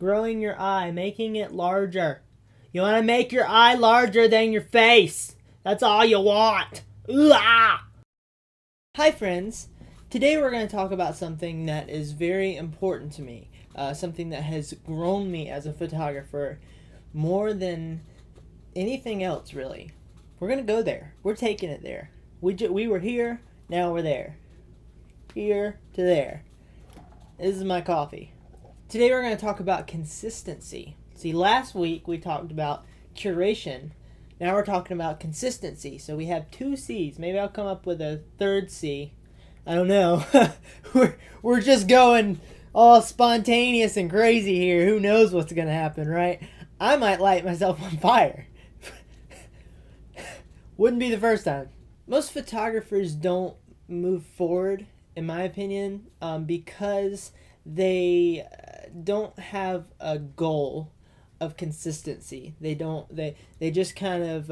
Growing your eye, making it larger. You want to make your eye larger than your face. That's all you want. Ooh, ah. Hi friends. Today we're going to talk about something that is very important to me. Something that has grown me as a photographer more than anything else, really. We're going to go there. We're taking it there. We were here, now we're there. Here to there. This is my coffee. Today we're going to talk about consistency. See, last week we talked about curation. Now we're talking about consistency. So we have two C's. Maybe I'll come up with a third C. I don't know. we're just going all spontaneous and crazy here. Who knows what's going to happen, right? I might light myself on fire. Wouldn't be the first time. Most photographers don't move forward, in my opinion, because they don't have a goal of consistency. They just kind of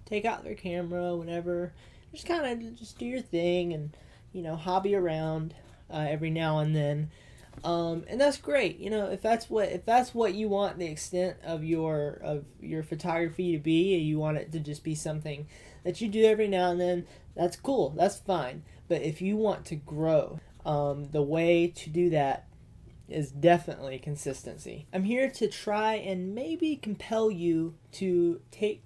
take out their camera whenever, just do your thing and hobby around every now and then, and that's great. If that's what you want the extent of your photography to be, you want it to just be something that you do every now and then, that's cool, that's fine. But if you want to grow, the way to do that is definitely consistency. I'm here to try and maybe compel you to take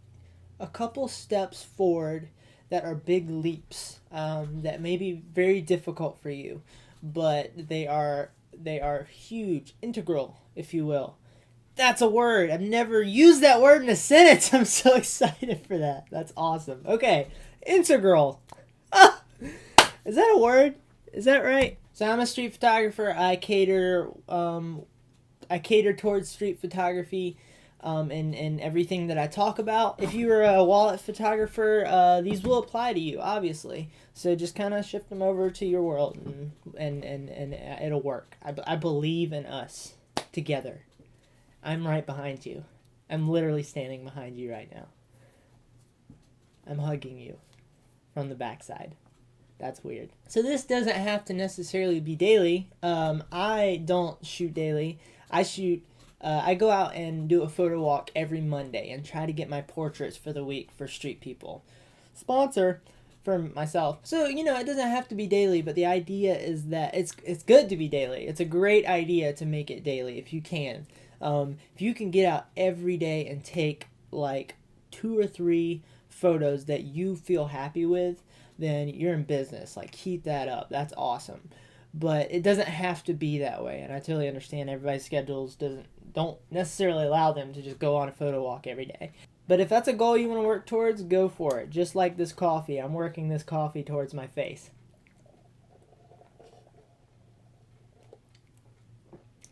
a couple steps forward that are big leaps, that may be very difficult for you, but they are huge, integral, if you will. That's a word. I've never used that word in a sentence. I'm so excited for that. That's awesome. Okay, integral. Ah, is that a word? Is that right? So I'm a street photographer. I cater towards street photography, and everything that I talk about. If you are a wallet photographer, these will apply to you, obviously. So just kind of shift them over to your world, and it'll work. I believe in us together. I'm right behind you. I'm literally standing behind you right now. I'm hugging you from the backside. That's weird. So this doesn't have to necessarily be daily. I don't shoot daily. I go out and do a photo walk every Monday and try to get my portraits for the week for street people. Sponsor for myself. So, it doesn't have to be daily, but the idea is that it's good to be daily. It's a great idea to make it daily if you can. If you can get out every day and take like 2 or 3 photos that you feel happy with, then you're in business. Like, keep that up. That's awesome. But it doesn't have to be that way, and I totally understand everybody's schedules don't necessarily allow them to just go on a photo walk every day. But if that's a goal you want to work towards, go for it. Just like this coffee. I'm working this coffee towards my face.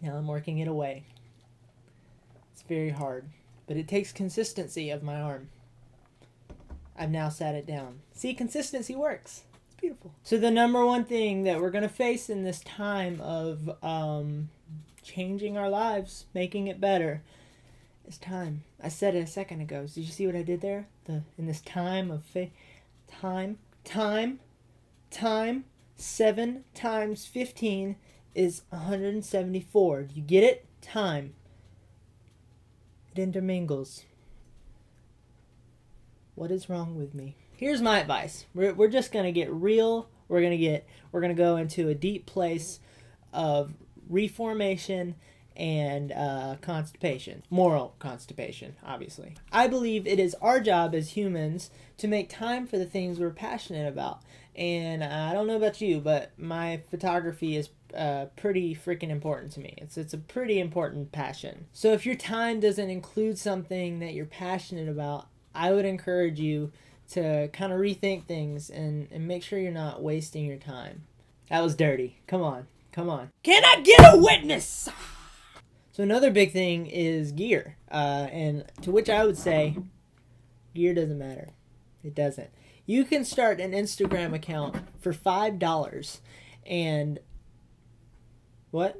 Now I'm working it away. It's very hard, but it takes consistency of my arm. I've now sat it down. See, consistency works. It's beautiful. So the number one thing that we're going to face in this time of changing our lives, making it better, is time. I said it a second ago. Did you see what I did there? In this time of time. 7 times 15 is 174. Do you get it? Time. It intermingles. What is wrong with me? Here's my advice. We're just going to get real. We're going to go into a deep place of reformation and constipation. Moral constipation, obviously. I believe it is our job as humans to make time for the things we're passionate about. And I don't know about you, but my photography is pretty freaking important to me. It's a pretty important passion. So if your time doesn't include something that you're passionate about, I would encourage you to kind of rethink things and make sure you're not wasting your time. That was dirty. Come on. Can I get a witness? So another big thing is gear. And to which I would say, gear doesn't matter. It doesn't. You can start an Instagram account for $5 and... What?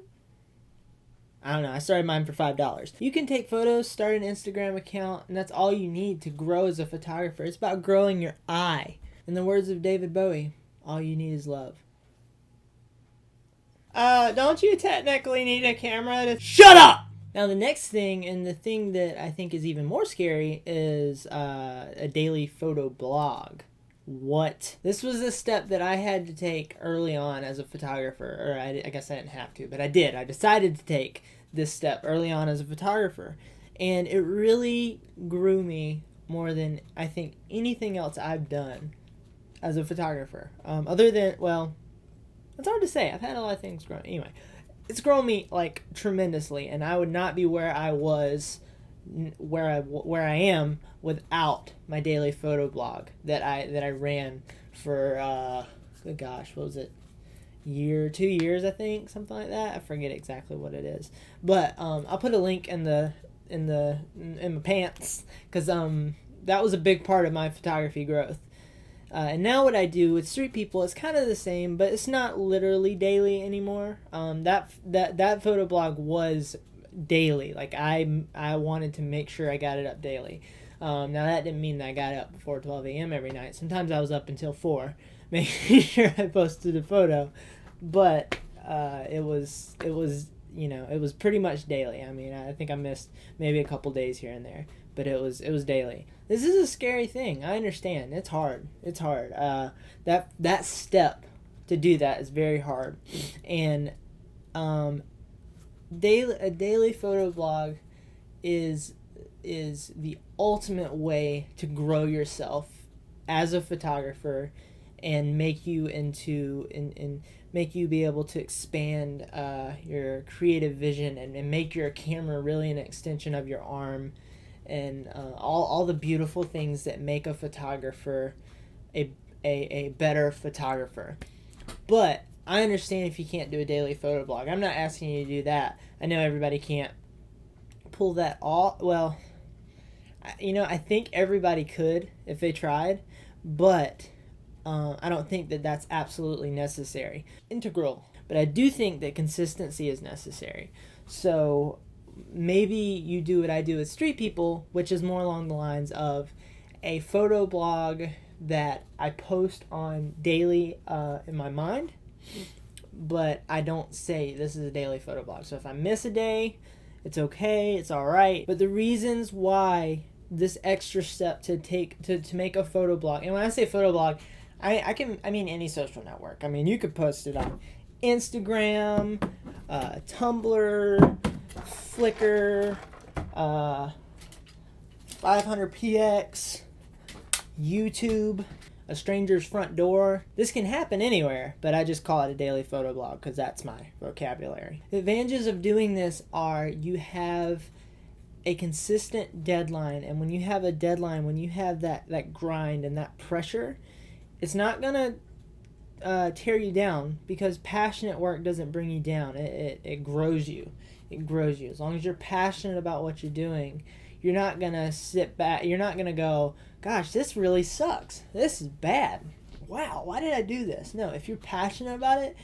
I don't know. I started mine for $5. You can take photos, start an Instagram account, and that's all you need to grow as a photographer. It's about growing your eye. In the words of David Bowie, all you need is love. Don't you technically need a camera to shut up? Now the next thing, and the thing that I think is even more scary, is a daily photo blog. What? This was a step that I had to take early on as a photographer, or I guess I didn't have to, but I did. I decided to take this step early on as a photographer, and it really grew me more than I think anything else I've done as a photographer. Other than, well, it's hard to say. I've had a lot of things grow. Anyway, it's grown me like tremendously, and I would not be where I was, where I am without my daily photo blog that I ran for good gosh, what was it? 2 years, I think, something like that. I forget exactly what it is, but I'll put a link in my pants, because that was a big part of my photography growth. And now what I do with Street People is kind of the same, but it's not literally daily anymore. That photo blog was daily. Like I wanted to make sure I got it up daily. Now that didn't mean that I got up before 12 a.m. every night. Sometimes I was up until 4, making sure I posted a photo. But it was it was pretty much daily. I mean, I think I missed maybe a couple days here and there, but it was daily. This is a scary thing. I understand. It's hard. It's hard. That step to do that is very hard, and a daily photo blog is the ultimate way to grow yourself as a photographer and make you into and make you be able to expand your creative vision and make your camera really an extension of your arm, and all the beautiful things that make a photographer a better photographer. But I understand if you can't do a daily photo blog. I'm not asking you to do that. I know everybody can't pull that off. Well, I think everybody could if they tried, but I don't think that that's absolutely necessary. Integral. But I do think that consistency is necessary. So maybe you do what I do with Street People, which is more along the lines of a photo blog that I post on daily in my mind, but I don't say this is a daily photo blog. So if I miss a day, it's okay, it's all right. But the reasons why this extra step to take to make a photo blog, and when I say photo blog, I mean any social network. I mean, you could post it on Instagram, Tumblr, Flickr, 500px, YouTube, a stranger's front door. This can happen anywhere, but I just call it a daily photo blog because that's my vocabulary. The advantages of doing this are you have a consistent deadline, and when you have a deadline, when you have that grind and that pressure, it's not gonna tear you down, because passionate work doesn't bring you down. It grows you. It grows you. As long as you're passionate about what you're doing, you're not gonna sit back. You're not gonna go, gosh, this really sucks. This is bad. Wow, why did I do this? No, if you're passionate about it,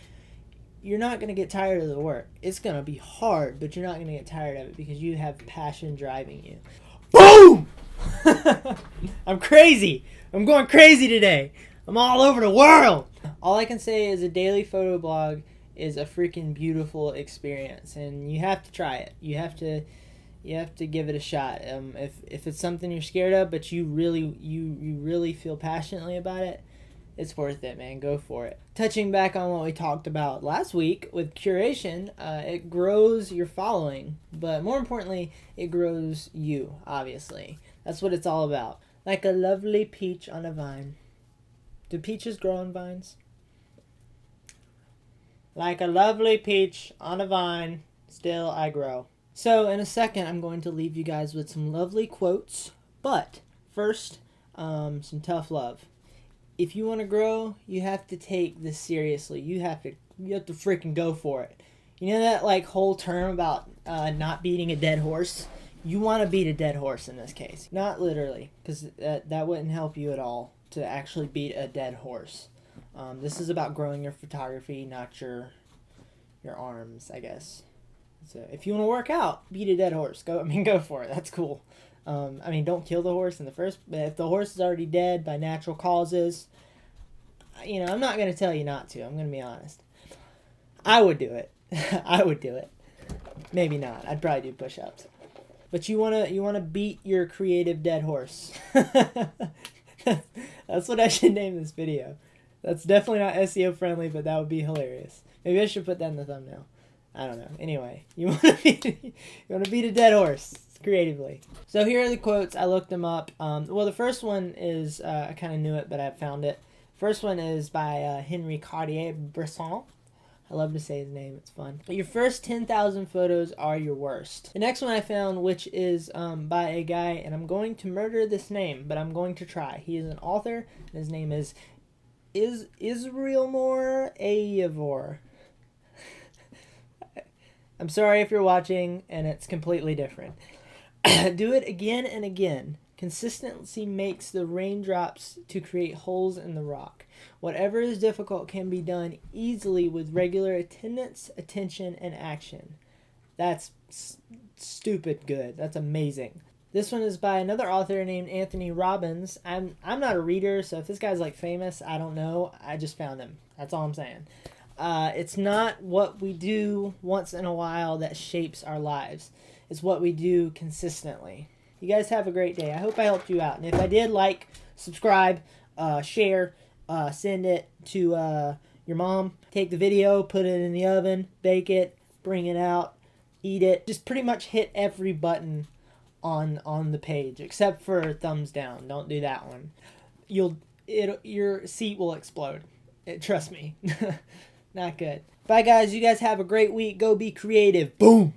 you're not gonna get tired of the work. It's gonna be hard, but you're not gonna get tired of it because you have passion driving you. Boom! I'm crazy. I'm going crazy today. I'm all over the world. All I can say is a daily photo blog is a freaking beautiful experience, and you have to try it. You have to give it a shot. If it's something you're scared of, but you really feel passionately about it, it's worth it, man. Go for it. Touching back on what we talked about last week with curation, it grows your following, but more importantly, it grows you, obviously. That's what it's all about. Like a lovely peach on a vine. Do peaches grow on vines? Like a lovely peach on a vine, still I grow. So in a second, I'm going to leave you guys with some lovely quotes, but first, some tough love. If you want to grow, you have to take this seriously. You have to freaking go for it. You know that like whole term about not beating a dead horse? You want to beat a dead horse in this case. Not literally, because that wouldn't help you at all to actually beat a dead horse. This is about growing your photography, not your arms, I guess. So if you want to work out, beat a dead horse. Go for it. That's cool. Don't kill the horse in the first. If the horse is already dead by natural causes, I'm not going to tell you not to. I'm going to be honest. I would do it. I would do it. Maybe not. I'd probably do push-ups. But you wanna beat your creative dead horse. That's what I should name this video. That's definitely not SEO friendly, but that would be hilarious. Maybe I should put that in the thumbnail. I don't know. Anyway, you wanna beat a dead horse creatively. So here are the quotes. I looked them up. Well, the first one is I kind of knew it, but I found it. First one is by Henry Cartier-Bresson. I love to say his name. It's fun. Your first 10,000 photos are your worst. The next one I found, which is by a guy, and I'm going to murder this name, but I'm going to try. He is an author, and his name is Israelmore Ayavor. I'm sorry if you're watching and it's completely different. Do it again and again. Consistency makes the raindrops to create holes in the rock. Whatever is difficult can be done easily with regular attendance, attention, and action. That's stupid good. That's amazing. This one is by another author named Anthony Robbins. I'm not a reader, so if this guy's like famous, I don't know. I just found him. That's all I'm saying. It's not what we do once in a while that shapes our lives. It's what we do consistently. You guys have a great day. I hope I helped you out. And if I did, like, subscribe, share, send it to your mom. Take the video, put it in the oven, bake it, bring it out, eat it. Just pretty much hit every button on the page, except for thumbs down. Don't do that one. Your seat will explode. Trust me. Not good. Bye, guys. You guys have a great week. Go be creative. Boom.